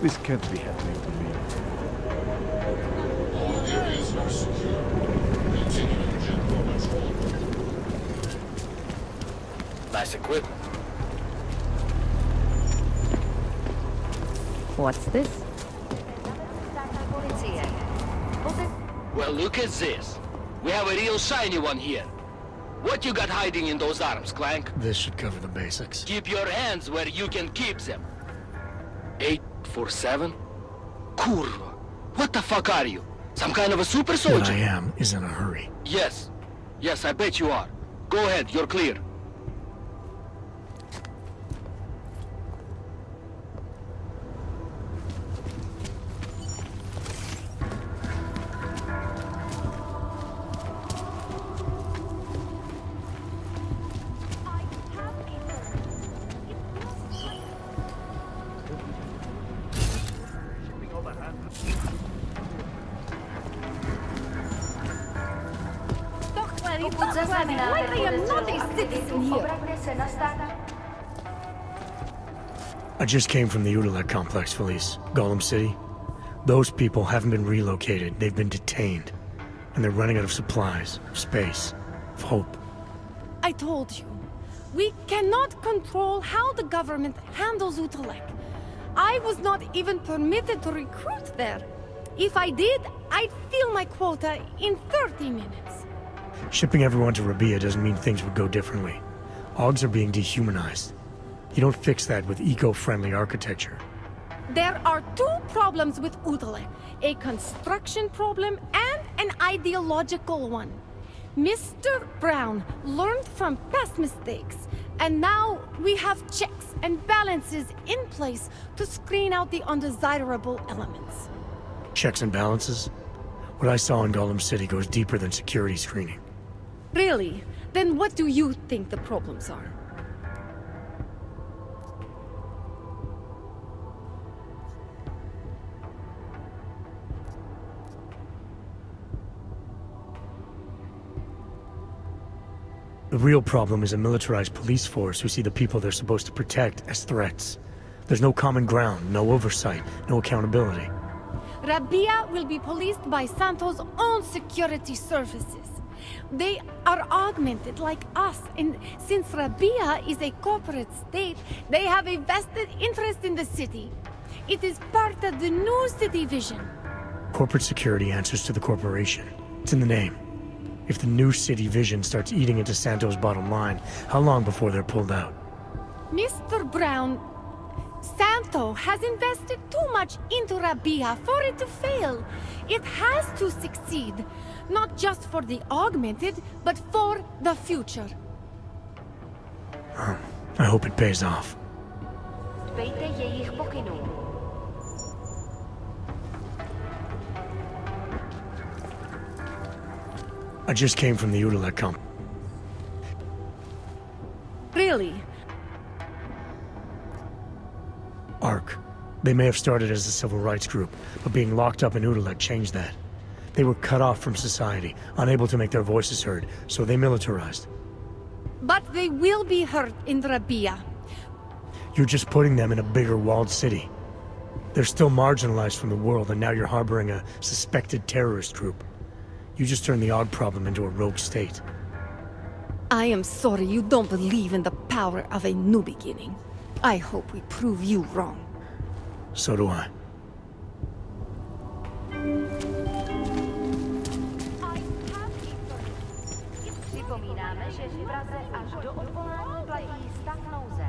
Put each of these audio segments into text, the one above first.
This can't be happening to me. There is no security. Continuing general patrol. Nice equipment. What's this? Well, look at this. We have a real shiny one here. What you got hiding in those arms, Clank? This should cover the basics. Keep your hands where you can keep them. 847? Kurva. What the fuck are you? Some kind of a super soldier? What I am is in a hurry. Yes. Yes, I bet you are. Go ahead, you're clear. I am not a citizen here. I just came from the Udalek complex, Felice. Golem City. Those people haven't been relocated. They've been detained. And they're running out of supplies, of space, of hope. I told you, we cannot control how the government handles Utalek. I was not even permitted to recruit there. If I did, I'd fill my quota in 30 minutes. Shipping everyone to Rabia doesn't mean things would go differently. Augs are being dehumanized. You don't fix that with eco-friendly architecture. There are two problems with Utalek, a construction problem and an ideological one. Mr. Brown learned from past mistakes, and now we have checks and balances in place to screen out the undesirable elements. Checks and balances? What I saw in Golem City goes deeper than security screening. Really? Then what do you think the problems are? The real problem is a militarized police force who see the people they're supposed to protect as threats. There's no common ground, no oversight, no accountability. Rabia will be policed by Santo's own security services. They are augmented like us, and since Rabia is a corporate state, they have a vested interest in the city. It is part of the new city vision. Corporate security answers to the corporation. It's in the name. If the new city vision starts eating into Santo's bottom line, how long before they're pulled out? Mr. Brown, Santo has invested too much into Rabia for it to fail. It has to succeed, not just for the augmented, but for the future. I hope it pays off. I just came from the Udalek comp. Really? ARC. They may have started as a civil rights group, but being locked up in Udalek changed that. They were cut off from society, unable to make their voices heard, so they militarized. But they will be hurt in Rabia. You're just putting them in a bigger walled city. They're still marginalized from the world, and now you're harboring a suspected terrorist group. You just turned the AUG problem into a rogue state. I am sorry you don't believe in the power of a new beginning. I hope we prove you wrong. So do I. Připomínáme, že v Praze až do odvolání platí stav nouze.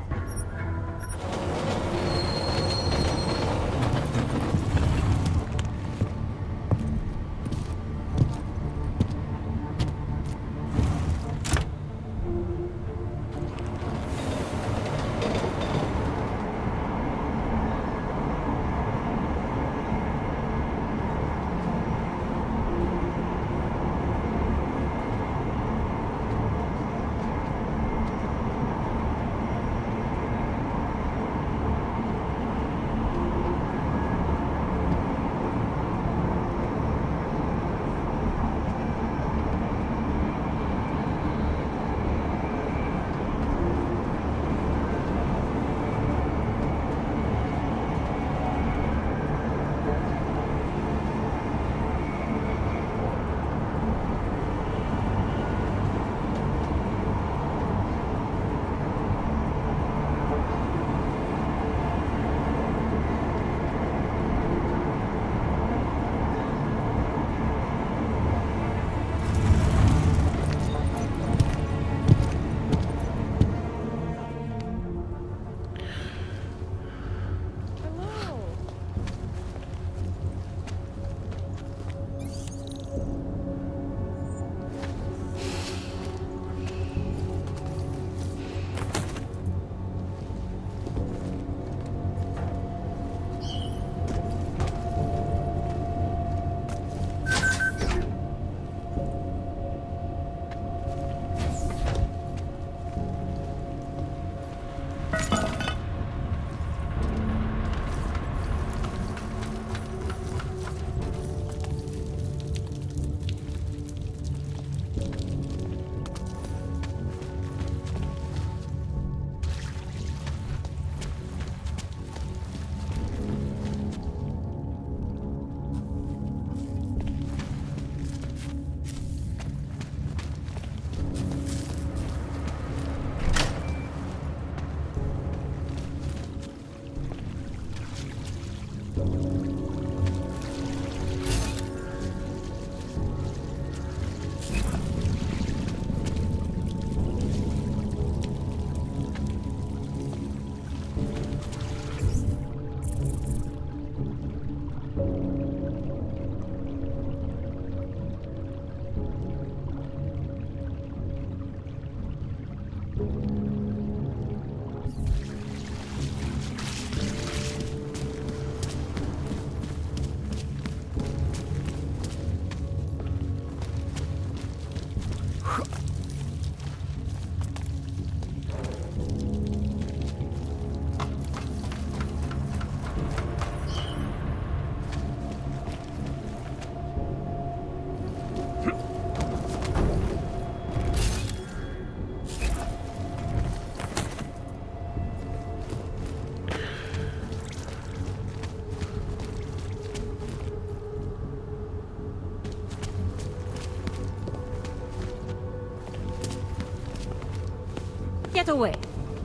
Get away.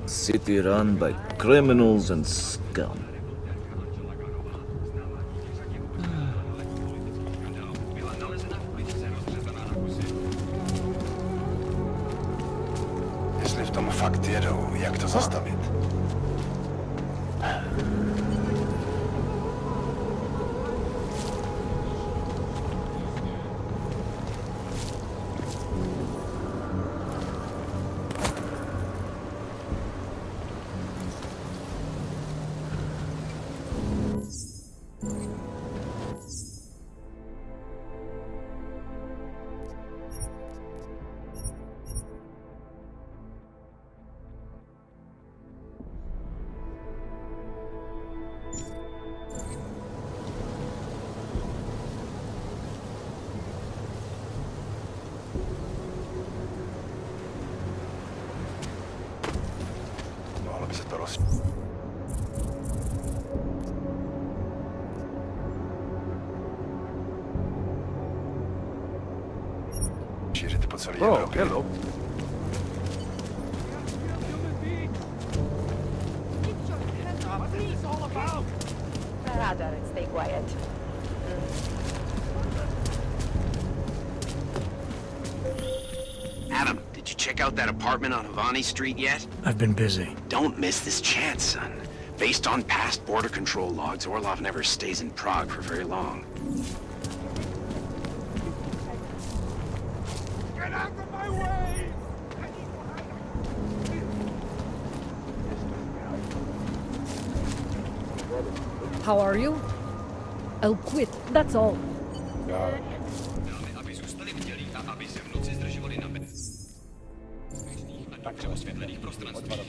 City run by criminals and scum. Jestli v tom fakt jedou, jak to zastavit? Mohlo by se to šířit po celé Evropě. Hello. Radar, stay quiet. Adam, did you check out that apartment on Havani Street yet? I've been busy. Don't miss this chance, son. Based on past border control logs, Orlov never stays in Prague for very long. Get out of my way! How are you? I'll quit, that's all. Aby zůstali vdělí a aby se v noci zdržovali na bezpečných a dobře osvětlených prostranstvích.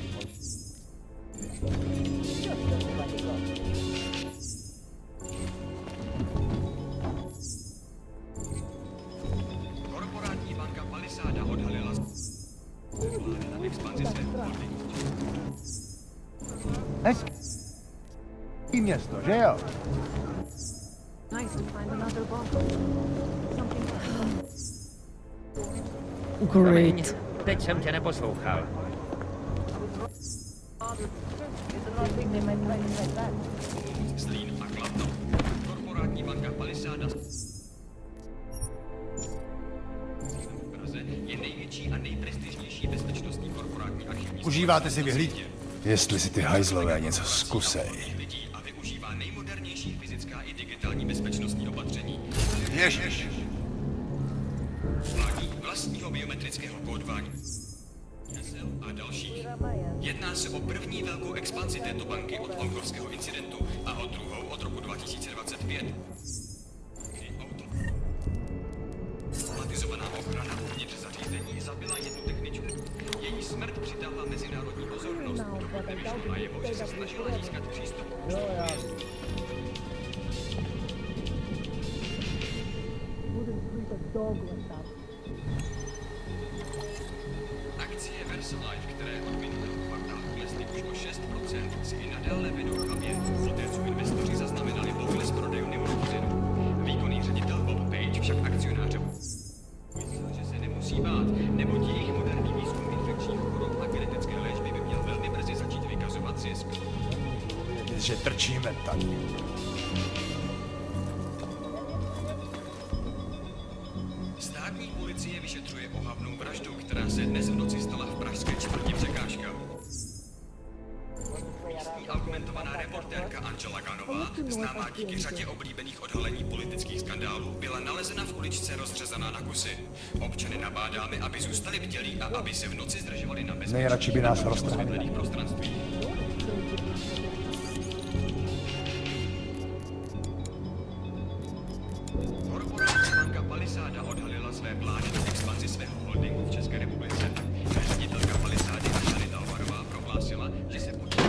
Korporátní banka Palisáda odhalila vlády na expanzi svého holdingu. Hezký město, že jo? Nice to find another bomb. Great. Teď jsem tě neposlouchal. Zlín a Kladno. Korporátní banka Palisáda v Praze je největší a nejprestižnější bezpečnostní korporátní archivní Užíváte si vyhlídky? Jestli si ty hajzlové něco zkusej. lidí a využívá nejmodernější fyzická i digitální bezpečnostní opatření. Ježiš. Zvládní vlastního biometrického kódování a dalších. Jedná se o první velkou expanzi této banky od holkovského incidentu a o druhou od roku 2025. Automatizovaná ochrana uvnitř zařízení zabila jednu techničku. Její smrt přitáhla mezinárodní pozornost, dokud nevyšlo najevo, že se snažila získat přístup k účtu újezdu. Akcie VersaLife, které od minulého kvartálu klesly už o 6%, si i nadále vedou chabě. Poté, co investoři zaznamenali pokles prodejů nemovitostí. Výkonný ředitel Bob Page však akcionářům myslel, že se nemusí bát, neboť jejich moderní výzkum infekčních chorob a genetické léčby by měl velmi brzy začít vykazovat zisk. Že trčíme tady. Státní policie vyšetřuje ohavnou vraždu, která se dnes v noci stala v pražské čtvrti Překážka. Místní argumentovaná reportérka manžela Ganová, známá díky řadě oblíbených odhalení politických skandálů, byla nalezena v uličce rozřezaná na kusy. Občany nabádáme, aby zůstali bdělí a aby se v noci zdržovali na Nejradši by nás bezpečných roztrhali. osvětlených prostranstvích. Korporace banka Palisáda odhalila své plány na expanzi svého holdingu v České republice. Ředitelka Palisády Anita Alvarová prohlásila, že se počítá.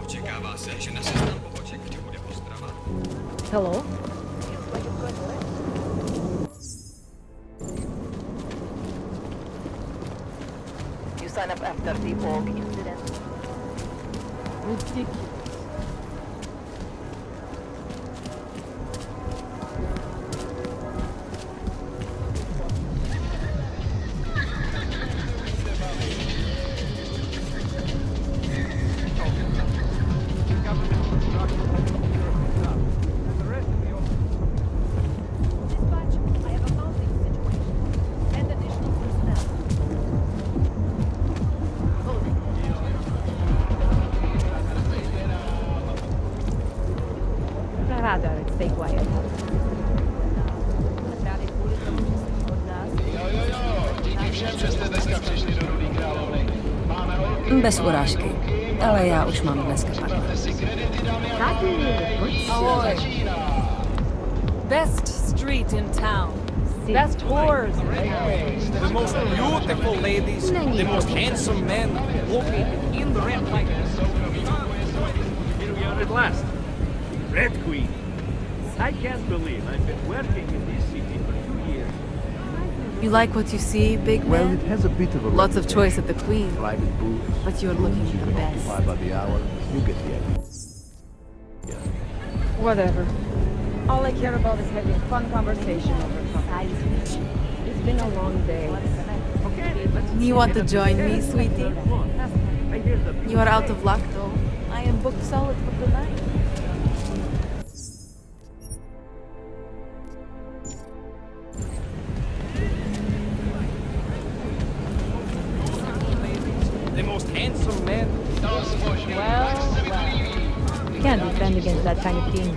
Očekává se, že na seznam poboček přibude Ostrava. Hello? You sign up after the org incident. Ridiculous. Dispatch, I have a mounting situation and additional personnel. Holding. I'd rather stay quiet. Bez urážky, ale já už mám dneska pár. Ahoy. Best street in town. Best whores. The most beautiful ladies, the most handsome men walking in the red light. Here we are at last. Red Queen. I can't believe I've been working in this city for 2 years. You like what you see, big man? Well, it has a bit of a Lots of choice at the Queen, private booth. but you're looking the best. Occupied by the hour. You get the idea. Whatever. All I care about is having a fun conversation over something. It's been a long day. Okay, let's You want to join me, sweetie? I hear the You are out of luck, though. I am booked solid for the night. the most handsome men. Well, you can't defend against that kind of king.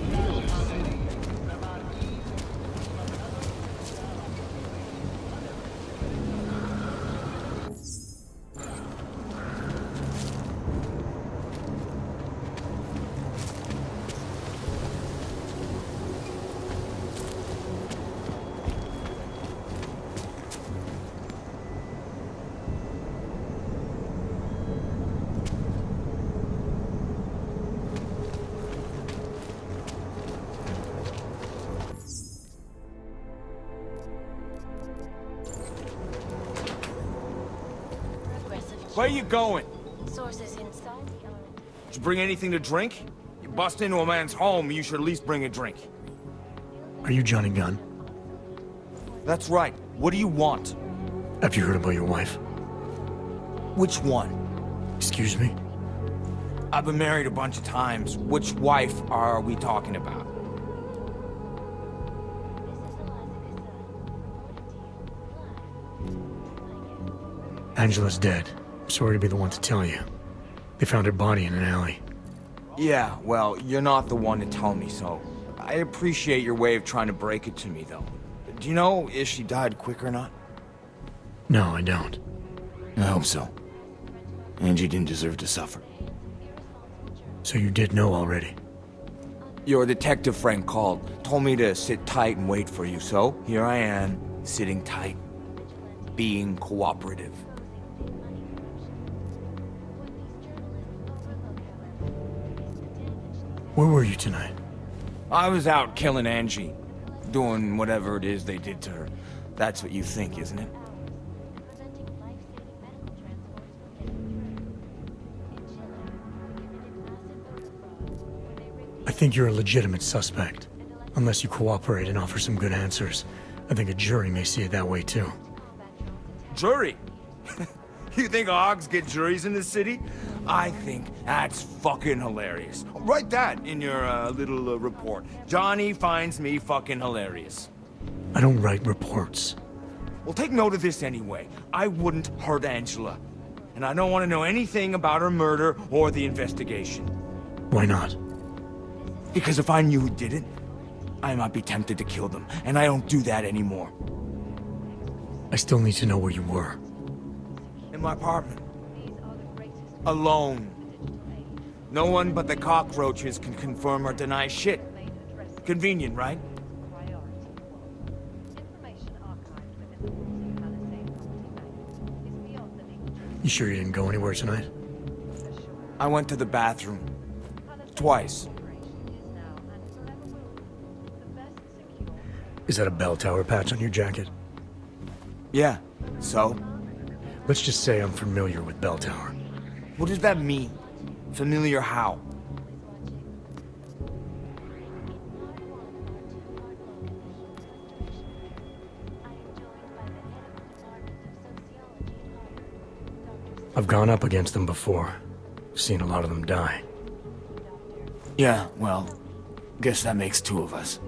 Where you going? Sources inside the island. Did you bring anything to drink? You bust into a man's home, you should at least bring a drink. Are you Johnny Gunn? That's right. What do you want? Have you heard about your wife? Which one? Excuse me? I've been married a bunch of times. Which wife are we talking about? Angela's dead. I'm sorry to be the one to tell you. They found her body in an alley. Yeah, well, you're not the one to tell me so. I appreciate your way of trying to break it to me, though. Do you know if she died quick or not? No, I don't. I hope so. Angie didn't deserve to suffer. So you did know already? Your detective friend called, told me to sit tight and wait for you, so here I am, sitting tight, being cooperative. Where were you tonight? I was out killing Angie, doing whatever it is they did to her. That's what you think, isn't it? I think you're a legitimate suspect. Unless you cooperate and offer some good answers. I think a jury may see it that way too. Jury? You think hogs get juries in this city? I think that's fucking hilarious. Write that in your little report. Johnny finds me fucking hilarious. I don't write reports. Well, take note of this anyway. I wouldn't hurt Angela. And I don't want to know anything about her murder or the investigation. Why not? Because if I knew who did it, I might be tempted to kill them. And I don't do that anymore. I still need to know where you were. In my apartment. Alone. No one but the cockroaches can confirm or deny shit. Convenient, right? You sure you didn't go anywhere tonight? I went to the bathroom. Twice. Is that a bell tower patch on your jacket? Yeah. So? Let's just say I'm familiar with bell tower. What does that mean? Familiar how? I've gone up against them before. Seen a lot of them die. Yeah, well, guess that makes two of us.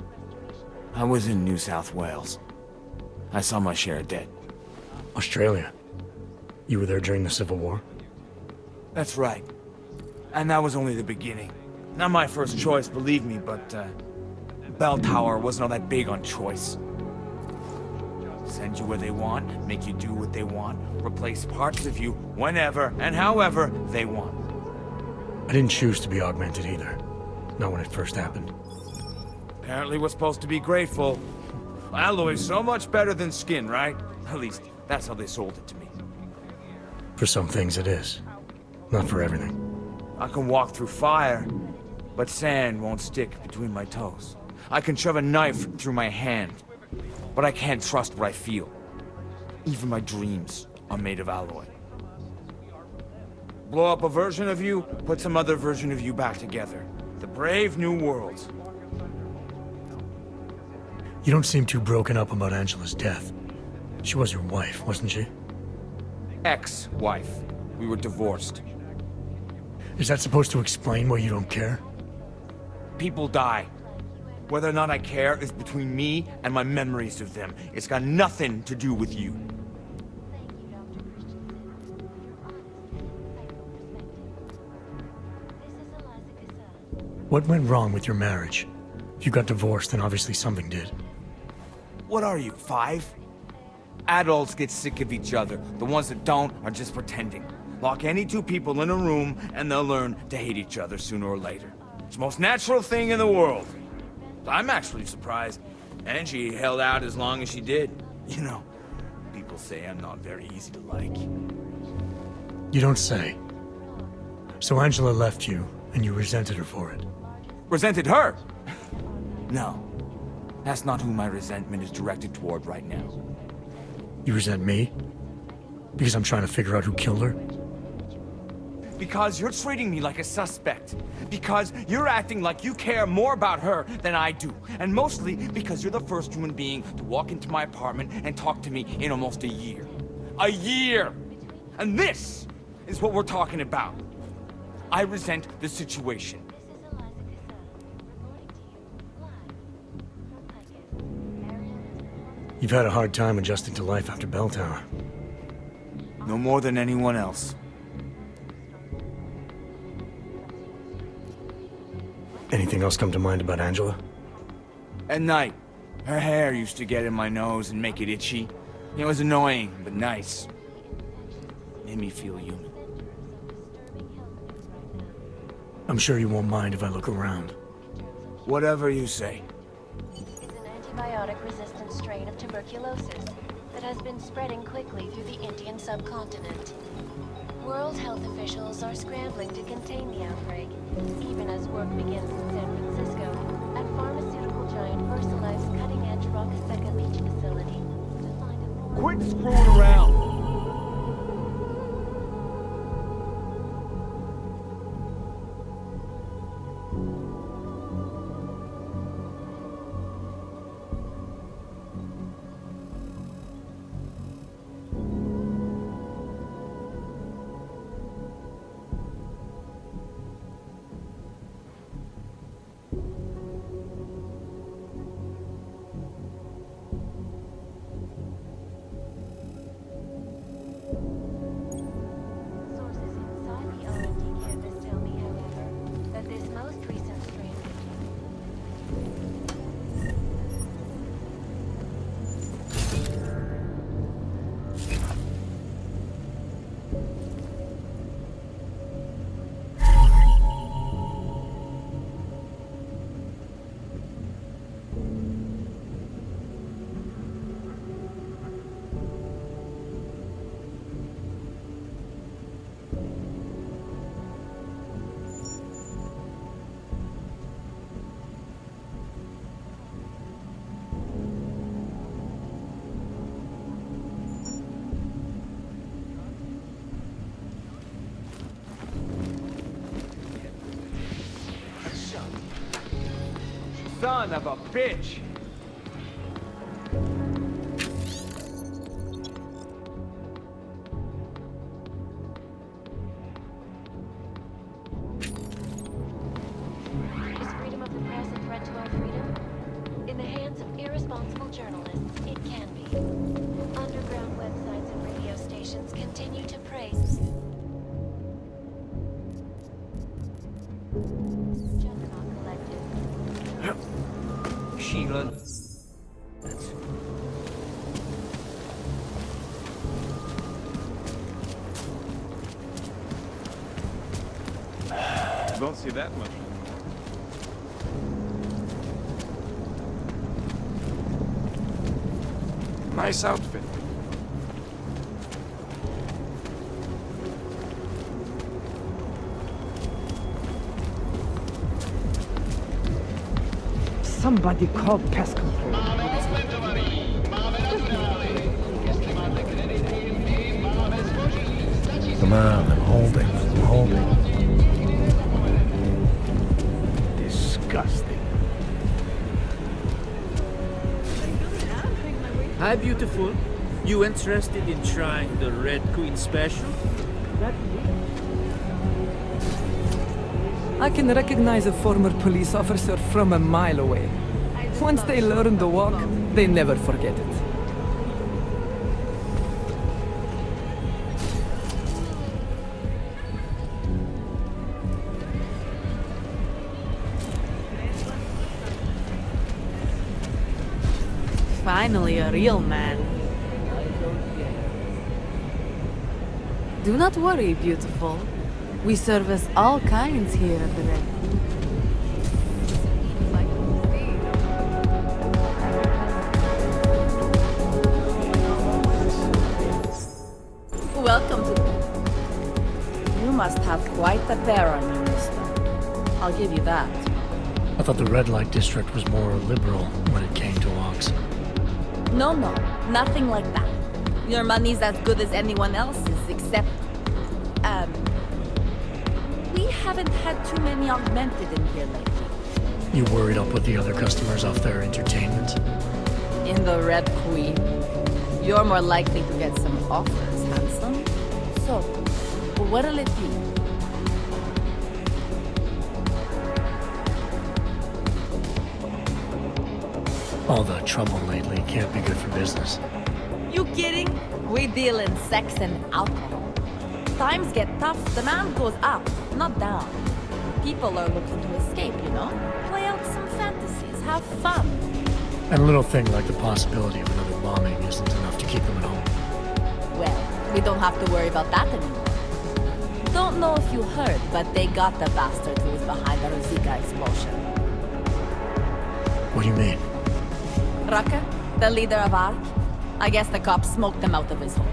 I was in New South Wales. I saw my share of dead. Australia? You were there during the Civil War? That's right. And that was only the beginning. Not my first choice, believe me, but, Bell Tower wasn't all that big on choice. Send you where they want, make you do what they want, replace parts of you whenever and however they want. I didn't choose to be augmented either. Not when it first happened. Apparently we're supposed to be grateful. Alloy's so much better than skin, right? At least, that's how they sold it to me. For some things it is. Not for everything. I can walk through fire, but sand won't stick between my toes. I can shove a knife through my hand, but I can't trust what I feel. Even my dreams are made of alloy. Blow up a version of you, put some other version of you back together. The brave new world. You don't seem too broken up about Angela's death. She was your wife, wasn't she? Ex-wife. We were divorced. Is that supposed to explain why you don't care? People die. Whether or not I care is between me and my memories of them. It's got nothing to do with you. What went wrong with your marriage? If you got divorced, then obviously something did. What are you, 5? Adults get sick of each other. The ones that don't are just pretending. Lock any two people in a room and they'll learn to hate each other sooner or later. It's the most natural thing in the world. I'm actually surprised Angie held out as long as she did. You know, people say I'm not very easy to like. You don't say. So Angela left you, and you resented her for it. Resented her? No. That's not who my resentment is directed toward right now. You resent me? Because I'm trying to figure out who killed her? Because you're treating me like a suspect. Because you're acting like you care more about her than I do. And mostly because you're the first human being to walk into my apartment and talk to me in almost a year. A year! And this is what we're talking about. I resent the situation. You've had a hard time adjusting to life after Bell Tower. No more than anyone else. Anything else come to mind about Angela? At night, her hair used to get in my nose and make it itchy. It was annoying, but nice. Made me feel human. I'm sure you won't mind if I look around. Whatever you say. It's an antibiotic-resistant strain of tuberculosis that has been spreading quickly through the Indian subcontinent. World health officials are scrambling to contain the outbreak, even as work begins in San Francisco at pharmaceutical giant VersaLife's cutting-edge Rockasecca Beach facility to find a more... Quit screwing around! Sources inside the R&D campus tell me, however, that this most recent strain... Son of a bitch! Is freedom of the press a threat to our freedom? In the hands of irresponsible journalists, it can be. Underground websites and radio stations continue to prey. Just not collected. Sheila. Don't see that much. Nice outfit. Somebody call pest control. Come on, I'm holding. Disgusting. Hi, beautiful. You interested in trying the Red Queen special? I can recognize a former police officer from a mile away. Once they learn the walk, they never forget it. Finally, a real man. Do not worry, beautiful. We service all kinds here at the Red. Welcome to... You must have quite a pair on you, mister. I'll give you that. I thought the red light district was more liberal when it came to walks. No, nothing like that. Your money's as good as anyone else's, except, haven't had too many augmented in here lately. You worried I'll put the other customers off their entertainment? In the Red Queen, you're more likely to get some offers, handsome. So, what'll it be? All the trouble lately can't be good for business. You kidding? We deal in sex and alcohol. Times get tough, demand goes up, not down. People are looking to escape, you know? Play out some fantasies, have fun. And a little thing like the possibility of another bombing isn't enough to keep them at home. Well, we don't have to worry about that anymore. Don't know if you heard, but they got the bastard who was behind the Rosika explosion. What do you mean? Rucker, the leader of ARC. I guess the cops smoked him out of his hole.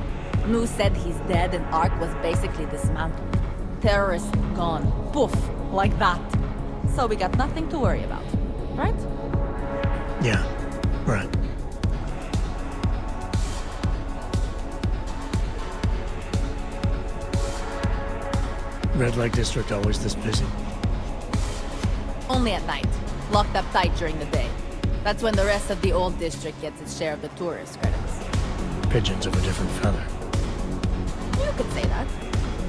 Nu said he's dead and ARC was basically dismantled. Terrorists gone. Poof. Like that. So we got nothing to worry about. Right? Yeah, right. Red Light District always this busy? Only at night. Locked up tight during the day. That's when the rest of the old district gets its share of the tourist credits. Pigeons of a different feather. You could say that.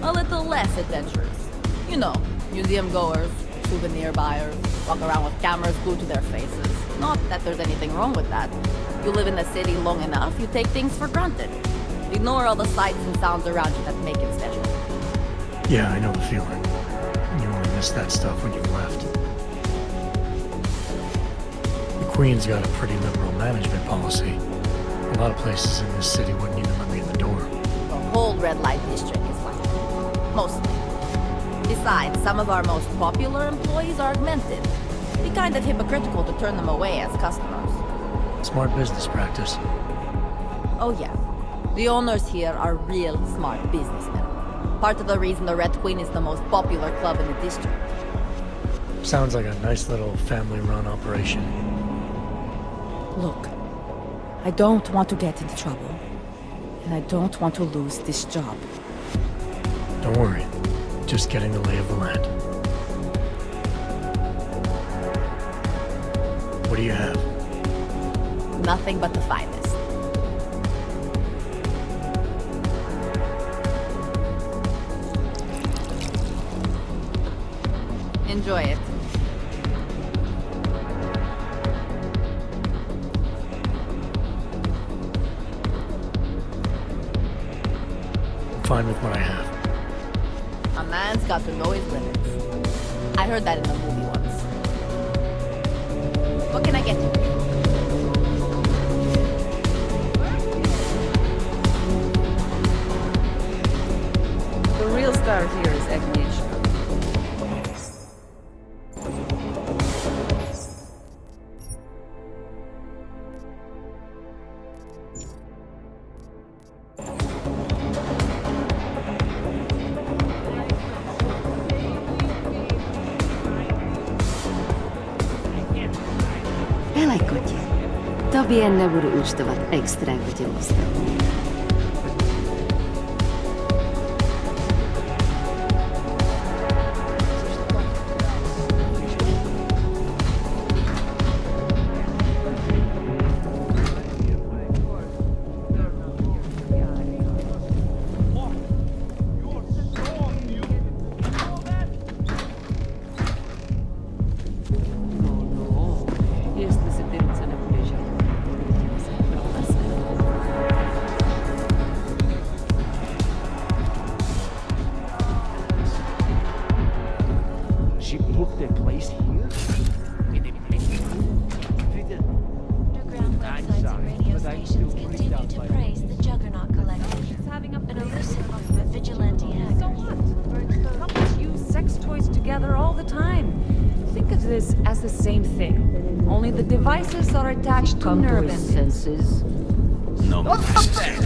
A little less adventurous. You know, museum goers, souvenir buyers, walk around with cameras glued to their faces. Not that there's anything wrong with that. You live in the city long enough, you take things for granted. Ignore all the sights and sounds around you that make it special. Yeah, I know the feeling. You only miss that stuff when you've left. The Queen's got a pretty liberal management policy. A lot of places in this city wouldn't even let me in the door. The whole Red Light District is like that. Mostly. Besides, some of our most popular employees are augmented. It'd be kind of hypocritical to turn them away as customers. Smart business practice. Oh yeah. The owners here are real smart businessmen. Part of the reason the Red Queen is the most popular club in the district. Sounds like a nice little family-run operation. Look, I don't want to get into trouble. And I don't want to lose this job. Don't worry. Just getting the lay of the land. What do you have? Nothing but the finest. Enjoy it. I'm fine with what I have. A man's got to know his limits. I heard that in a movie once. What can I get you? The real star here is Agnieszka. Pelejkodě. Tobě nebudu účtovat extra, kdo tě ustavil. As the same thing. Only the devices are attached to nerve senses. No mistake.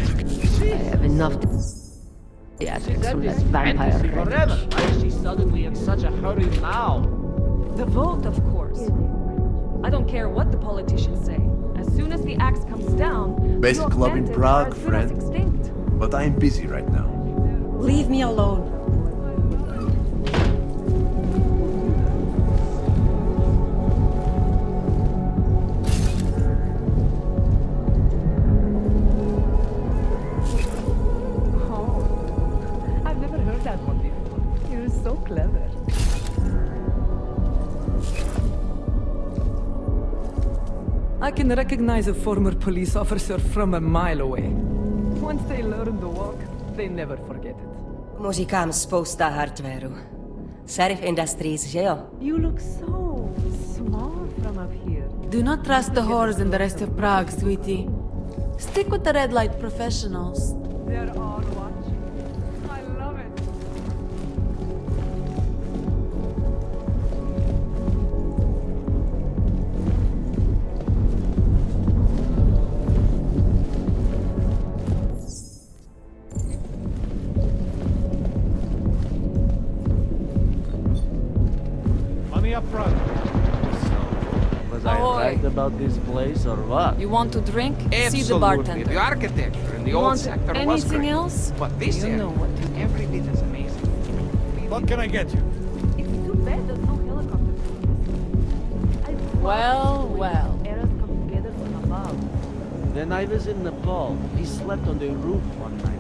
I have enough theatrics from that vampire Forever. Why is she suddenly in such a hurry now? The vote, of course. I don't care what the politicians say. As soon as the axe comes down, Best you club in augmented Prague, are as good as friend. extinct. But I am busy right now. Leave me alone. so clever. I can recognize a former police officer from a mile away. Once they learn the walk, they never forget it. Muzikám spousta hardwareu. Sheriff Industries, že jo? You look so small from up here. Do not trust the whores in the rest of Prague, sweetie. Stick with the red light professionals. They're all watching. I love it. Money up front. Was I right about this place or what? You want to drink? Absolutely. See the bartender. The architecture in the You old want sector was anything great. else? But this You area, know what to do. every bit is amazing. What can I get you? It's too bad there's no helicopter. Well, well. Eras come together from above. Then I was in Nepal. We slept on the roof one night.